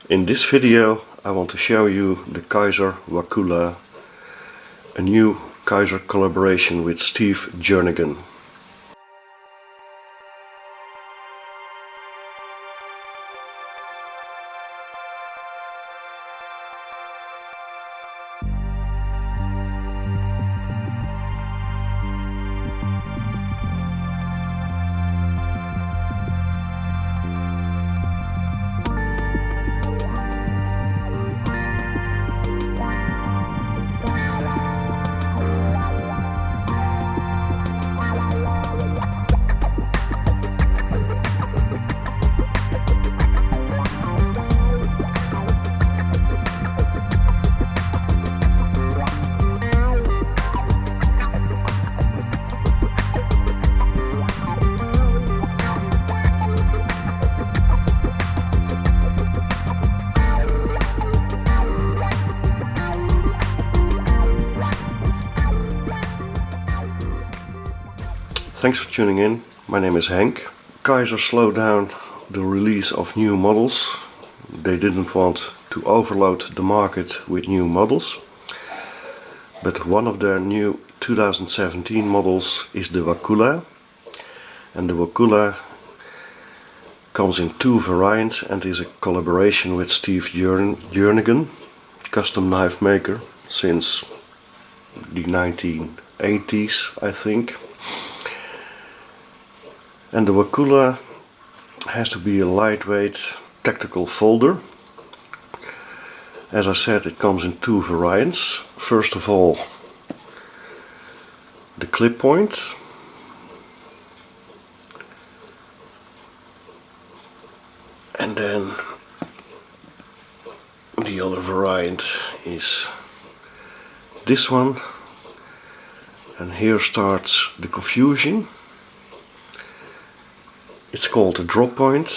In this video I want to show you the Kizer Wakulla, a new Kizer collaboration with Steve Jernigan. Thanks for tuning in. My name is Henk. Kizer slowed down the release of new models. They didn't want to overload the market with new models. But one of their new 2017 models is the Wakulla. And the Wakulla comes in two variants and is a collaboration with Steve Jernigan, custom knife maker since the 1980s, I think. And the Wakulla has to be a lightweight tactical folder. As I said, it comes in two variants. First of all, the clip point. And then the other variant is this one. And here starts the confusion. It's called a drop point,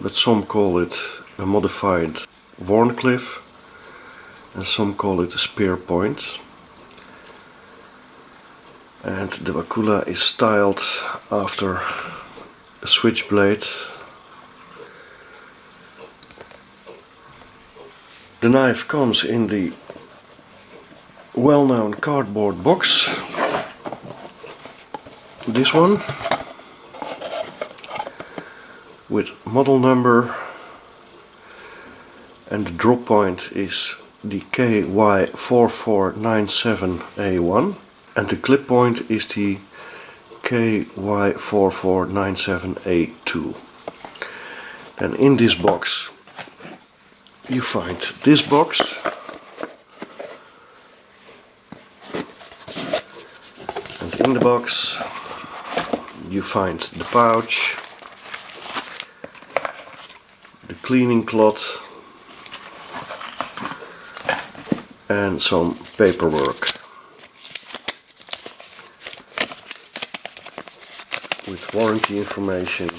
but some call it a modified Warncliffe and some call it a spear point. And the Vakula is styled after a switchblade. The knife comes in the well-known cardboard box, this one, with model number, and the drop point is the KY4497A1 and the clip point is the KY4497A2. And in this box you find this box, and in the box you find the pouch, the cleaning cloth and some paperwork with warranty information.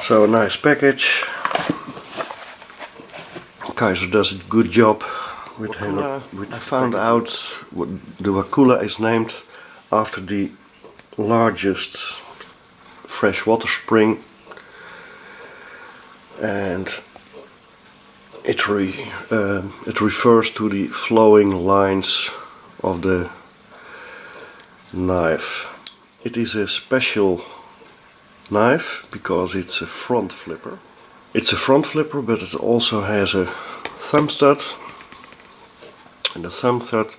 So a nice package. Kizer does a good job. I found out the Wakulla is named after the largest freshwater spring, and it refers to the flowing lines of the knife. It is a special knife because it's a front flipper. It's a front flipper, but it also has a thumb stud. And the thumb stud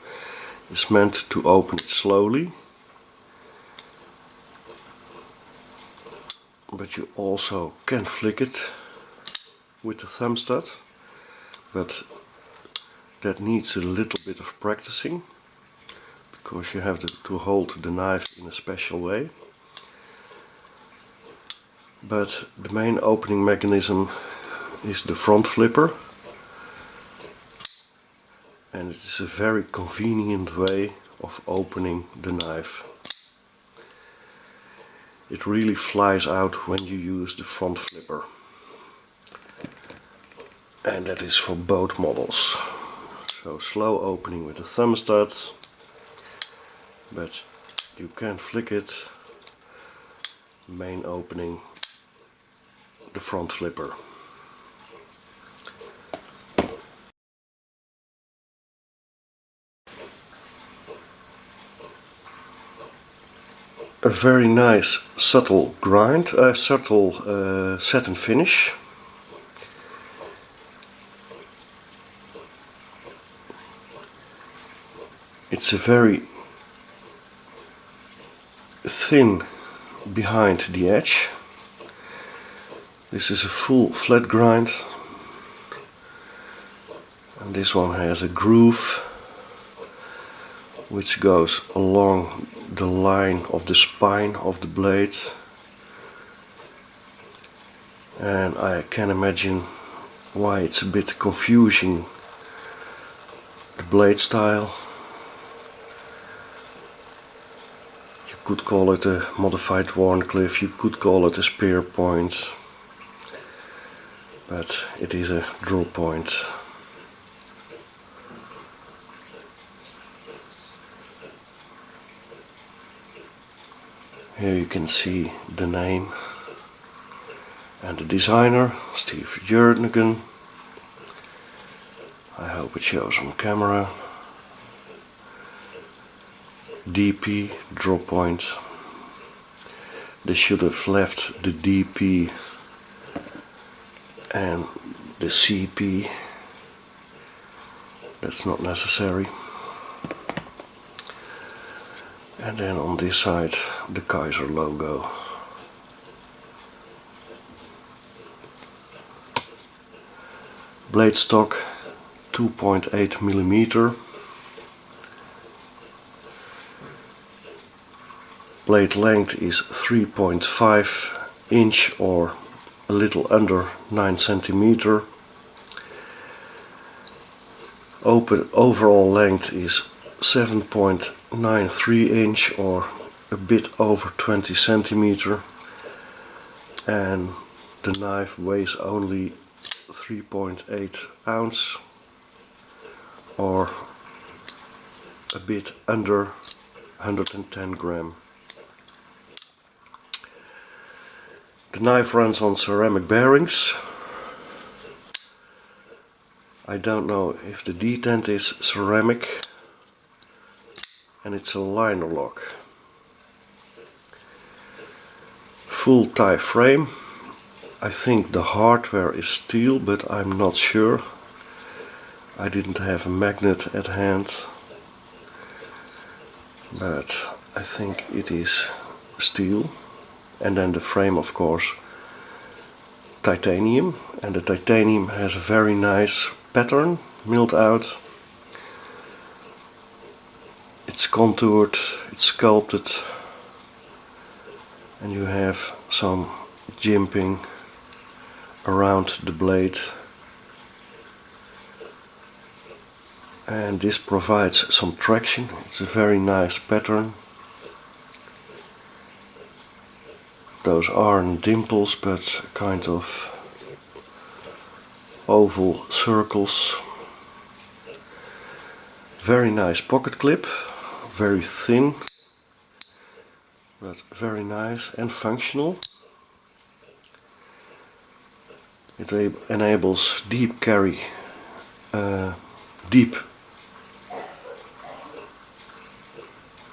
is meant to open it slowly, but you also can flick it with the thumb stud, but that needs a little bit of practicing because you have to hold the knife in a special way. But the main opening mechanism is the front flipper. And it is a very convenient way of opening the knife. It really flies out when you use the front flipper. And that is for both models. So slow opening with the thermostat, but you can flick it. Main opening, the front flipper. A very nice subtle grind, subtle satin finish. It's a very thin behind the edge. This is a full flat grind, and this one has a groove which goes along the line of the spine of the blade, and I can imagine why it's a bit confusing, the blade style. You could call it a modified Warncliffe, you could call it a spear point, but it is a draw point. Here you can see the name and the designer, Steve Jernigan. I hope it shows on camera. DP, draw point. They should have left the DP and the CP. That's not necessary. And then on this side the Kizer logo. Blade stock 2.8 millimeter. Blade length is 3.5 inch or a little under 9 centimeter. Overall length is 7.93 inch or a bit over 20 centimeter, and the knife weighs only 3.8 ounce or a bit under 110 gram. The knife runs on ceramic bearings. I don't know if the detent is ceramic, and it's a liner lock. Full tie frame. I think the hardware is steel, but I'm not sure. I didn't have a magnet at hand, but I think it is steel. And then the frame, of course, titanium, and the titanium has a very nice pattern milled out. It's contoured, it's sculpted, and you have some jimping around the blade, and this provides some traction. It's a very nice pattern. Those aren't dimples but kind of oval circles. Very nice pocket clip, very thin but very nice and functional. It enables deep carry, deep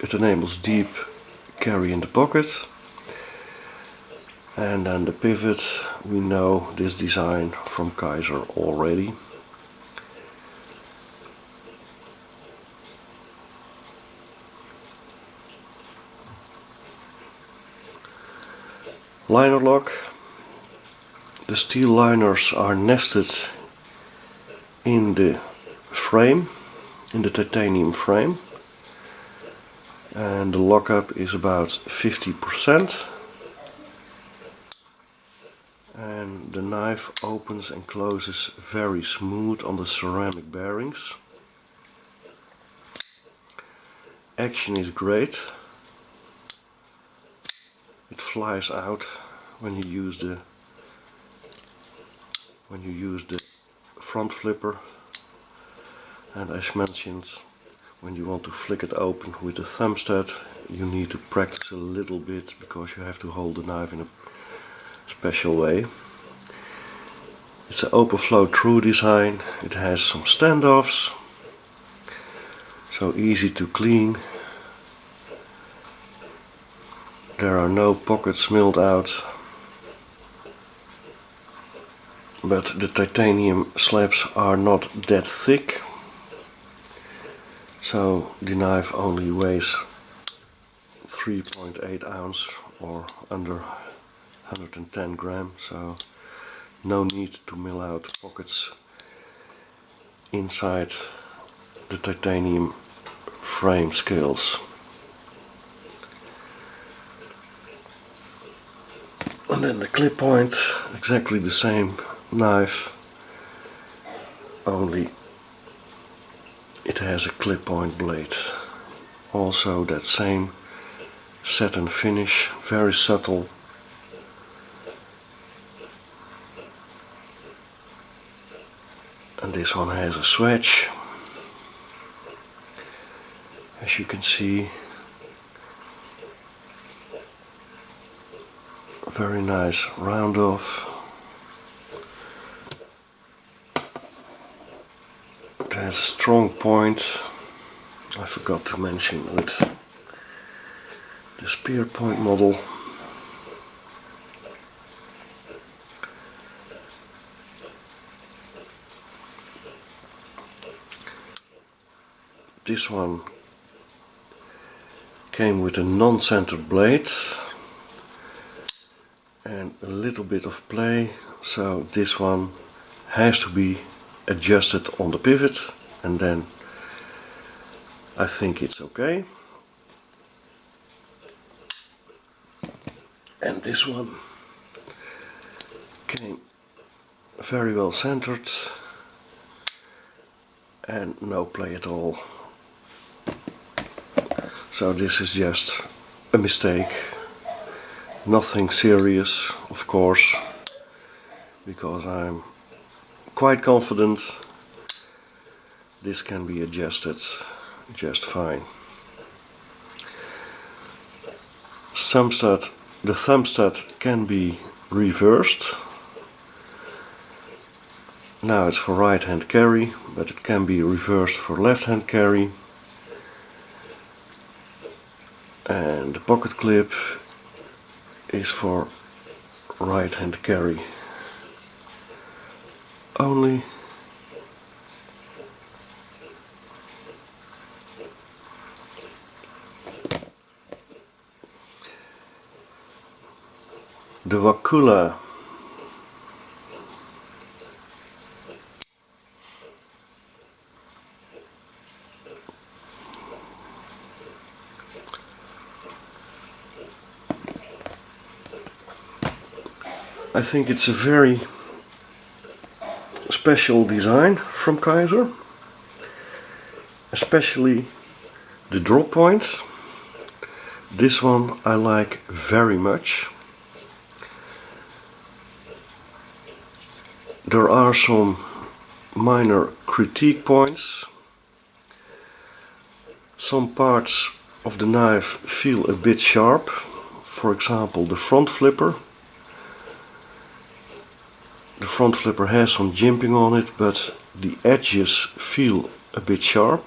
in the pocket. And then the pivot, we know this design from Kizer already. Liner lock. The steel liners are nested in the frame, in the titanium frame, and the lockup is about 50%. And the knife opens and closes very smooth on the ceramic bearings. Action is great. It flies out when you use the front flipper. and as mentioned, when you want to flick it open with the thumbstud, you need to practice a little bit because you have to hold the knife in a special way. It's an open flow through design. It has some standoffs, so easy to clean. There are no pockets milled out, but the titanium slabs are not that thick, so the knife only weighs 3.8 ounce or under 110 grams, so no need to mill out pockets inside the titanium frame scales. And then the clip point, exactly the same knife, only it has a clip point blade. Also that same satin finish, very subtle. And this one has a swedge, as you can see. Very nice round off. It has a strong point. I forgot to mention with the spear point model. This one came with a non-centered blade and a little bit of play, so this one has to be adjusted on the pivot, and then I think it's okay. And this one came very well centered and no play at all. So this is just a mistake. Nothing serious, of course, because I'm quite confident this can be adjusted just fine. The thumbstud can be reversed. Now it's for right hand carry, but it can be reversed for left hand carry. And the pocket clip is for right hand carry only. The Wakulla I think it's a very special design from Kizer, especially the drop point. This one I like very much. There are some minor critique points. Some parts of the knife feel a bit sharp, for example the front flipper. The front flipper has some jimping on it, but the edges feel a bit sharp.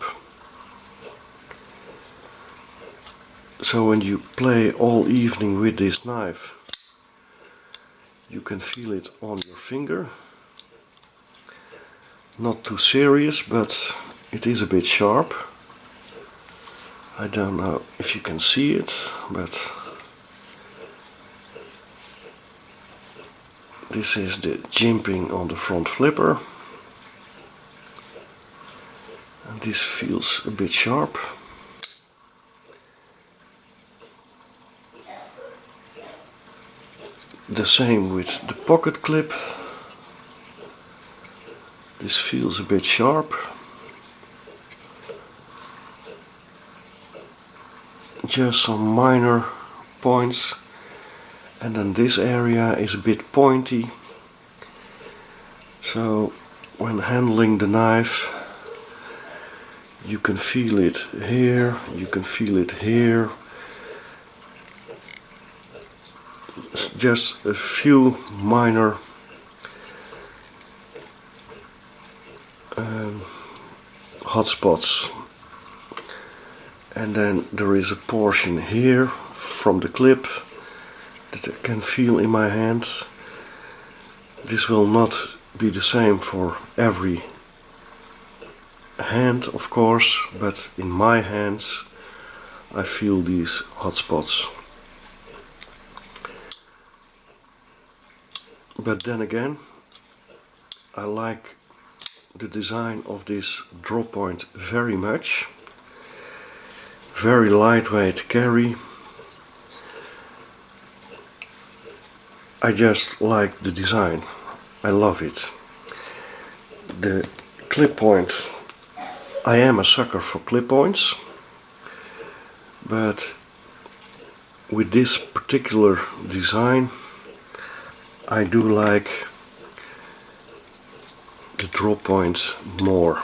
So when you play all evening with this knife, you can feel it on your finger. Not too serious, but it is a bit sharp. I don't know if you can see it, but this is the jimping on the front flipper, and this feels a bit sharp. The same with the pocket clip. This feels a bit sharp. Just some minor points. And then this area is a bit pointy, so when handling the knife You can feel it here, you can feel it here. It's just a few minor hot spots. And then there is a portion here from the clip that I can feel in my hands. This will not be the same for every hand, of course, but in my hands I feel these hot spots. But then again, I like the design of this drop point very much. Very lightweight carry. I just like the design. I love it. The clip point, I am a sucker for clip points, but with this particular design I do like the drop point more.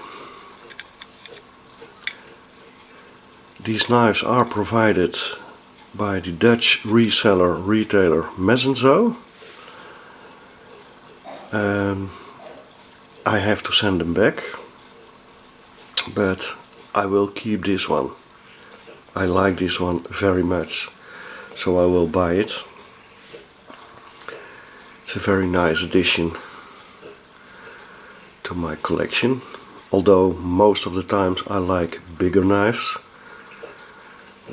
These knives are provided by the Dutch reseller retailer Messenzo. I have to send them back, but I will keep this one. I like this one very much, so I will buy it. It's a very nice addition to my collection, although most of the times I like bigger knives,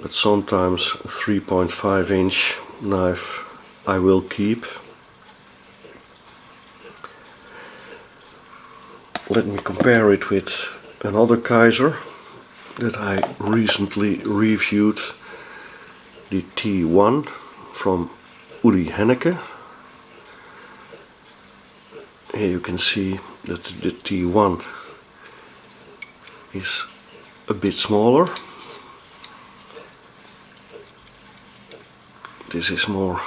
but sometimes a 3.5 inch knife I will keep. Let me compare it with another Kizer that I recently reviewed, the T1 from Uri Henneke. Here you can see that the T1 is a bit smaller. This is more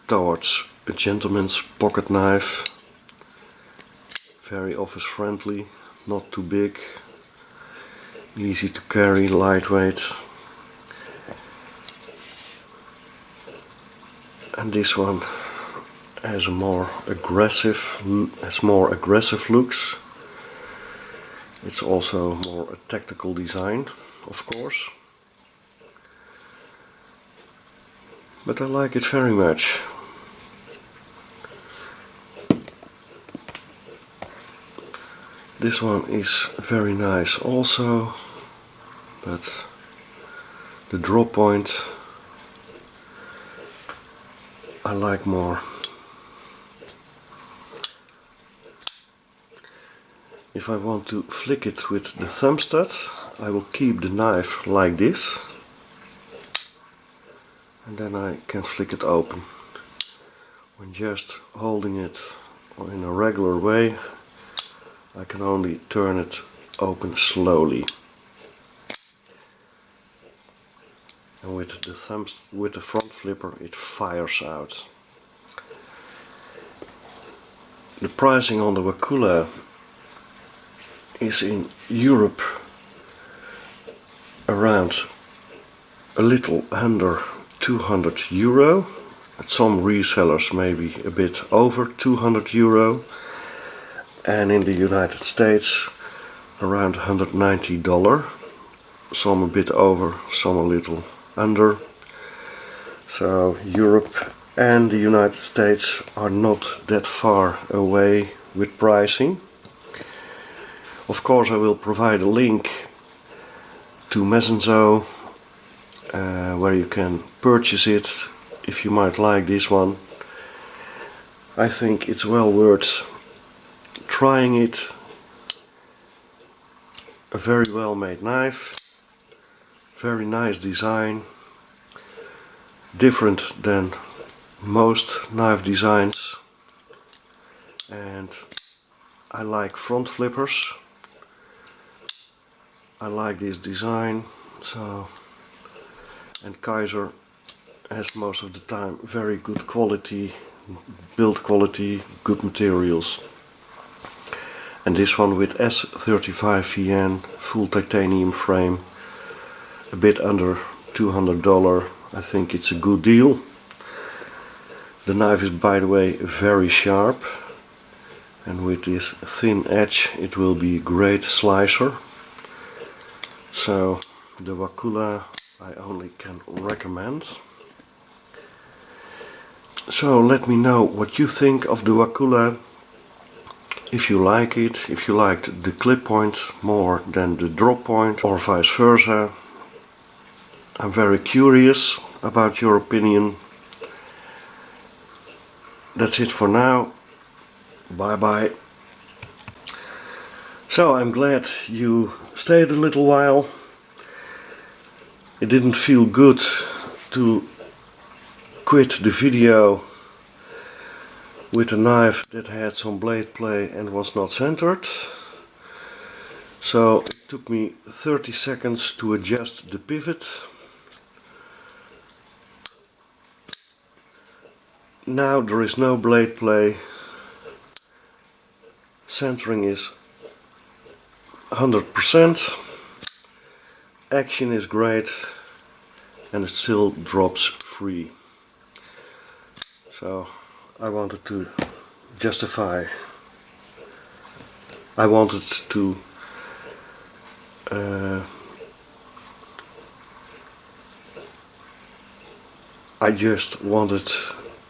towards a gentleman's pocket knife. Very office friendly, not too big, easy to carry, lightweight. And this one has more aggressive looks. It's also more a tactical design, of course. But I like it very much. This one is very nice also, but the drop point I like more. If I want to flick it with the thumb stud, I will keep the knife like this, and then I can flick it open. When just holding it in a regular way, I can only turn it open slowly. And with the front flipper it fires out. The pricing on the Wakulla is in Europe around a little under 200 euro. At some resellers maybe a bit over 200 euro. And in the United States around $190. Some a bit over, some a little under. So Europe and the United States are not that far away with pricing. Of course I will provide a link to Messenzo where you can purchase it if you might like this one. I think it's well worth trying it. A very well made knife, very nice design, different than most knife designs, and I like front flippers. I like this design, and Kizer has most of the time very good quality build quality, good materials. And this one with S35VN, full titanium frame, a bit under $200. I think it's a good deal. The knife is, by the way, very sharp, and with this thin edge it will be a great slicer. So the Vakula I only can recommend. So let me know what you think of the Vakula. If you like it, if you liked the clip point more than the drop point, or vice versa. I'm very curious about your opinion. That's it for now. Bye bye. So I'm glad you stayed a little while. It didn't feel good to quit the video with a knife that had some blade play and was not centered. So it took me 30 seconds to adjust the pivot. Now there is no blade play. Centering is 100%. Action is great, and it still drops free. So I wanted to justify. I wanted to I just wanted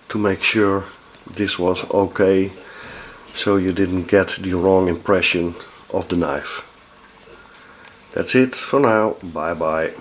to make sure this was okay, so you didn't get the wrong impression of the knife. That's it for now. Bye bye.